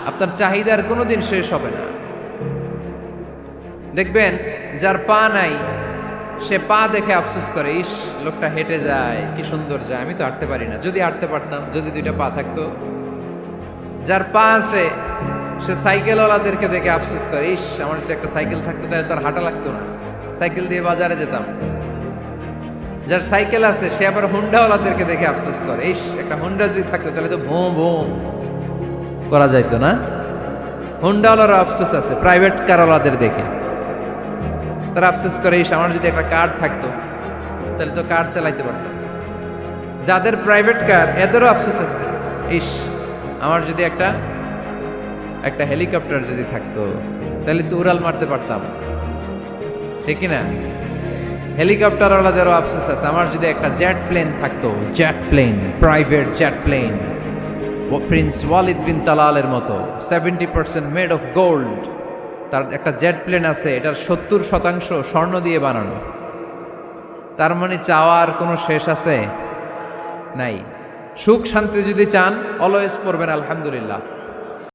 আপনার চাহিদার কোনোদিন শেষ হবে না। দেখবেন যার পা নাই সে পা দেখে আফসোস করে, ইস লোকটা হেঁটে যায়, কি সুন্দর যায়, আমি তো হাঁটতে পারি না, যদি হাঁটতে পারতাম, যদি দুইটা পা থাকতো। যার পা আছে সে সাইকেলওয়ালাদেরকে দেখে আফসোস করে, ইস আমার যদি একটা সাইকেল থাকতো তাহলে তার হাঁটা লাগতো না, সাইকেল দিয়ে বাজারে যেতাম। যার সাইকেল আছে সে আবার হুন্ডাওয়ালাদেরকে দেখে আফসোস করে, ইস একটা হুন্ডা যদি থাকতো তাহলে তো ভোঁ ভোঁ করা যাইতো না। হুন্ডাওয়ালারও আফসোস আছে প্রাইভেট কারওয়ালাদের দেখে, তারা আফসোস করে, ইস আমার যদি একটা কার থাকতো তাহলে তো কার চালাইতে পারতাম। যাদের প্রাইভেট কার এদেরও আফসোস আছে, ইস আমার যদি একটা হেলিকপ্টার যদি থাকতো তাহলে তো উড়াল মারতে পারতাম, ঠিক না? হেলিকপ্টারওয়ালাদেরও আফসোস আছে, আমার যদি একটা জেট প্লেন থাকতো, jet plane, private jet plane, prince Walid bin তালালের মতো 70% মেড অফ গোল্ড, তার একটা জেট প্লেন আছে, এটার 70% স্বর্ণ দিয়ে বানানো। তার মানে চাওয়ার কোনো শেষ আছে নাই। সুখ শান্তি যদি চান অলওয়েজ পড়বেন আলহামদুলিল্লাহ।